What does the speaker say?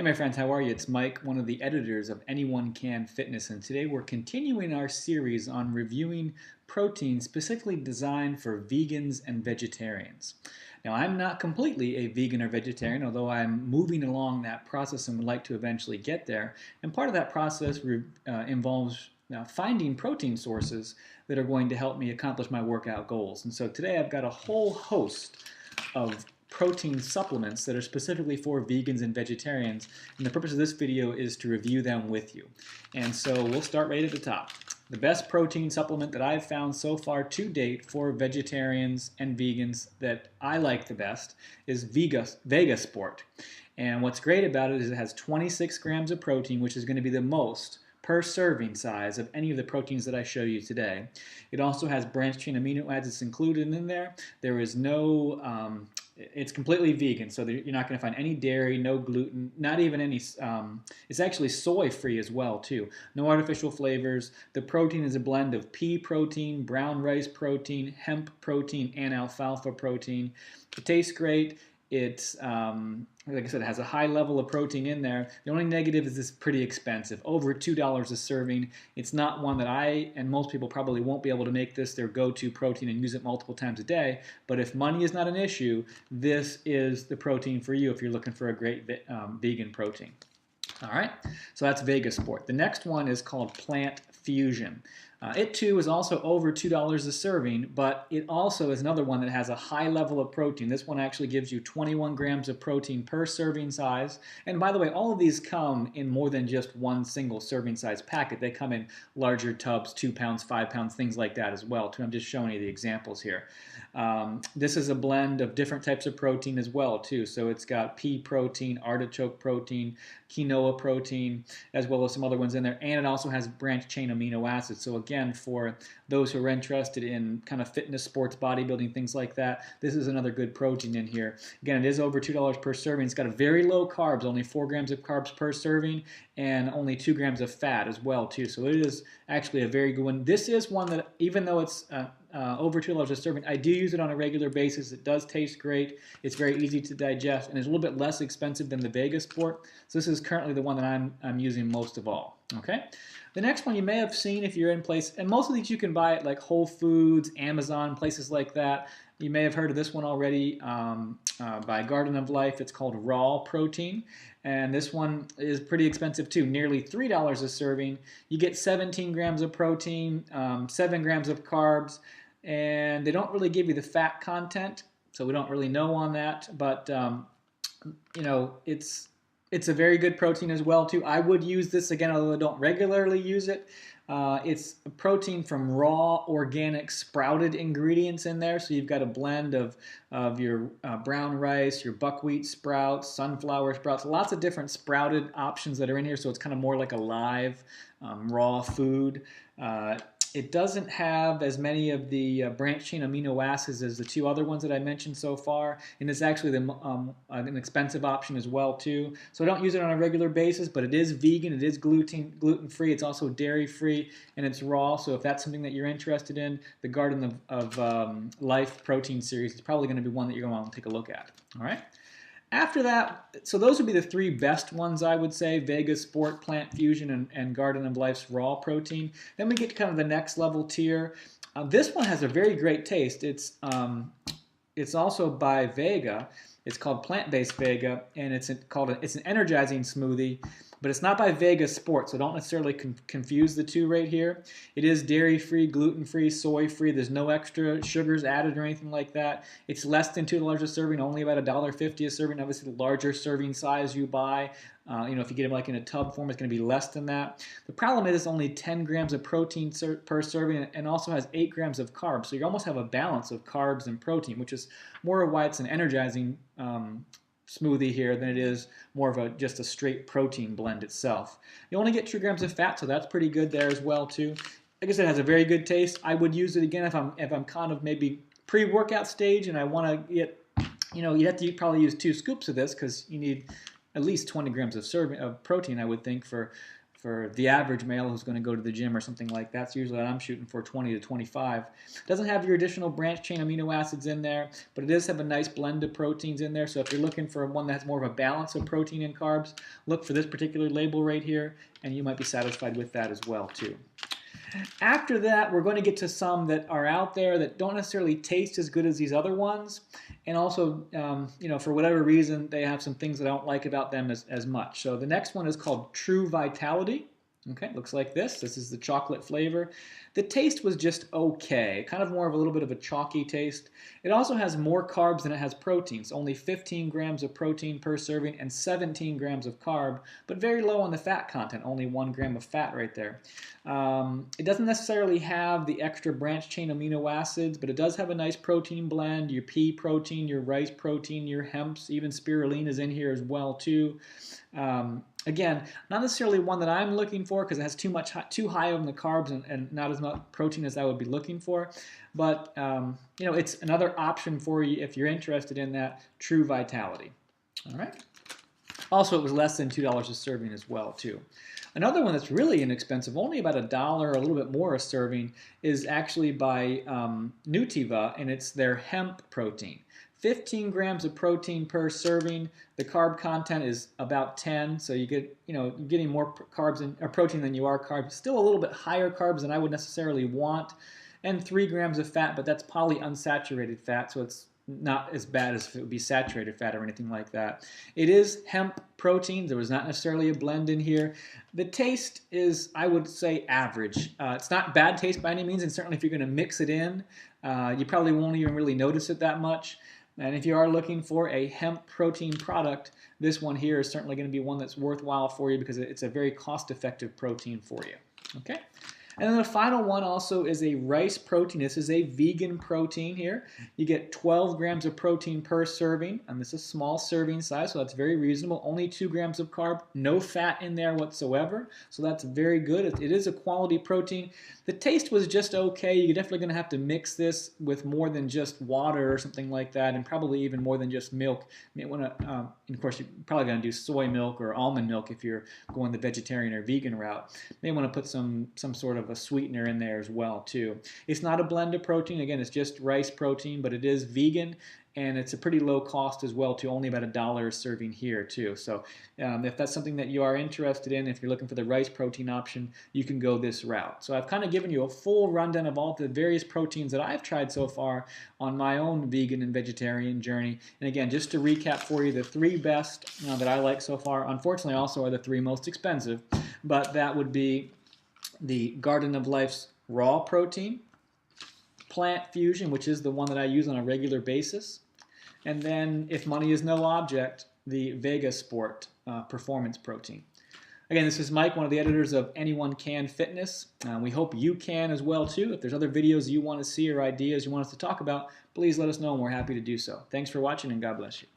my friends, how are you? It's Mike, one of the editors of Anyone Can Fitness, and today we're continuing our series on reviewing protein specifically designed for vegans and vegetarians. Now, I'm not completely a vegan or vegetarian, although I'm moving along that process and would like to eventually get there. And part of that process involves finding protein sources that are going to help me accomplish my workout goals. And so today I've got a whole host of protein supplements that are specifically for vegans and vegetarians, and the purpose of this video is to review them with you. And so we'll start right at the top. The best protein supplement that I've found so far to date for vegetarians and vegans that I like the best is Vega Sport. And what's great about it is it has 26 grams of protein, which is going to be the most per serving size of any of the proteins that I show you today. It also has branched chain amino acids included in there. There is no it's completely vegan, so you're not going to find any dairy, no gluten, not even any, it's actually soy-free as well, too. No artificial flavors. The protein is a blend of pea protein, brown rice protein, hemp protein, and alfalfa protein. It tastes great. It's, like I said, it has a high level of protein in there. The only negative is it's pretty expensive, over $2 a serving. It's not one that I and most people probably won't be able to make this their go-to protein and use it multiple times a day. But if money is not an issue, this is the protein for you if you're looking for a great vegan protein. All right, so that's Vega Sport. The next one is called Plant Fusion. It too is also over $2 a serving, but it also is another one that has a high level of protein. This one actually gives you 21 grams of protein per serving size. And by the way, all of these come in more than just one single serving size packet. They come in larger tubs, 2 pounds, 5 pounds, things like that as well, too. I'm just showing you the examples here. This is a blend of different types of protein as well, too. So it's got pea protein, artichoke protein, quinoa protein, as well as some other ones in there. And it also has branched chain amino acids. So again, for those who are interested in kind of fitness, sports, bodybuilding, things like that, this is another good protein in here. Again, it is over $2 per serving. It's got a very low carbs, only 4 grams of carbs per serving, and only 2 grams of fat as well, too. So it is actually a very good one. This is one that, even though it's over $2 a serving, I do use it on a regular basis. It does taste great. It's very easy to digest, and it's a little bit less expensive than the Vega Sport. So this is currently the one that I'm using most of all. Okay. The next one you may have seen if you're in place, and most of these you can buy at like Whole Foods, Amazon, places like that. You may have heard of this one already by Garden of Life. It's called Raw Protein, and this one is pretty expensive too, nearly $3 a serving. You get 17 grams of protein, 7 grams of carbs, and they don't really give you the fat content, so we don't really know on that, but you know, it's a very good protein as well too. I would use this again, although I don't regularly use it. It's a protein from raw, organic, sprouted ingredients in there. So you've got a blend of your brown rice, your buckwheat sprouts, sunflower sprouts, lots of different sprouted options that are in here. So it's kind of more like a live, raw food. It doesn't have as many of the branched chain amino acids as the two other ones that I mentioned so far, and it's actually an expensive option as well too. So I don't use it on a regular basis, but it is vegan, it is gluten-free, it's also dairy-free, and it's raw. So if that's something that you're interested in, the Garden of Life protein series is probably going to be one that you're going to want to take a look at. All right. After that, so those would be the 3 best ones, I would say: Vega Sport, Plant Fusion, and Garden of Life's Raw Protein. Then we get to kind of the next level tier. This one has a very great taste. It's also by Vega. It's called Plant-Based Vega, and it's an energizing smoothie. But it's not by Vega Sport, so don't necessarily confuse the two right here. It is dairy-free, gluten-free, soy-free. There's no extra sugars added or anything like that. It's less than $2 a serving, only about $1.50 a serving. Obviously, the larger serving size you buy, if you get it like in a tub form, it's going to be less than that. The problem is it's only 10 grams of protein per serving, and also has 8 grams of carbs. So you almost have a balance of carbs and protein, which is more of why it's an energizing smoothie here than it is more of just a straight protein blend itself. You only get 2 grams of fat, so that's pretty good there as well too. Like I said, it has a very good taste. I would use it again if I'm kind of maybe pre-workout stage and I want to get, you have to probably use 2 scoops of this because you need at least 20 grams of protein, I would think, for for the average male who's going to go to the gym or something like that. That's usually what I'm shooting for, 20 to 25. Doesn't have your additional branch chain amino acids in there, but it does have a nice blend of proteins in there. So if you're looking for one that has more of a balance of protein and carbs, look for this particular label right here, and you might be satisfied with that as well too. After that, we're going to get to some that are out there that don't necessarily taste as good as these other ones, and also, for whatever reason, they have some things that I don't like about them as much. So the next one is called True Vitality. Okay, looks like this. This is the chocolate flavor. The taste was just okay, kind of more of a little bit of a chalky taste. It also has more carbs than it has proteins, only 15 grams of protein per serving and 17 grams of carb, but very low on the fat content, only 1 gram of fat right there. It doesn't necessarily have the extra branch chain amino acids, but it does have a nice protein blend, your pea protein, your rice protein, your hemps, even spirulina is in here as well too. Again, not necessarily one that I'm looking for because it has too high on the carbs and not as much protein as I would be looking for. But it's another option for you if you're interested in that True Vitality. All right. Also, it was less than $2 a serving as well too. Another one that's really inexpensive, only about $1 or a little bit more a serving, is actually by Nutiva, and it's their hemp protein. 15 grams of protein per serving. The carb content is about 10, so you're getting more carbs or protein than you are carbs. Still a little bit higher carbs than I would necessarily want, and 3 grams of fat, but that's polyunsaturated fat, so it's not as bad as if it would be saturated fat or anything like that. It is hemp protein. There was not necessarily a blend in here. The taste is, I would say, average. It's not bad taste by any means, and certainly if you're going to mix it in, you probably won't even really notice it that much. And if you are looking for a hemp protein product, this one here is certainly going to be one that's worthwhile for you because it's a very cost-effective protein for you. Okay? And then the final one also is a rice protein. This is a vegan protein here. You get 12 grams of protein per serving, and this is a small serving size, so that's very reasonable. Only 2 grams of carb, no fat in there whatsoever, so that's very good. It is a quality protein. The taste was just okay. You're definitely going to have to mix this with more than just water or something like that, and probably even more than just milk. You may want to, and of course, you're probably going to do soy milk or almond milk if you're going the vegetarian or vegan route. You may want to put some sort of a sweetener in there as well too. It's not a blend of protein. Again, it's just rice protein, but it is vegan, and it's a pretty low cost as well too, only about $1 a serving here too. So if that's something that you are interested in, if you're looking for the rice protein option, you can go this route. So I've kind of given you a full rundown of all the various proteins that I've tried so far on my own vegan and vegetarian journey. And again, just to recap for you, the 3 best that I like so far, unfortunately also are the 3 most expensive, but that would be the Garden of Life's raw protein, Plant Fusion, which is the one that I use on a regular basis, and then, if money is no object, the Vega Sport performance protein. Again, this is Mike, one of the editors of Anyone Can Fitness. We hope you can as well too. If there's other videos you want to see or ideas you want us to talk about, please let us know and we're happy to do so. Thanks for watching and God bless you.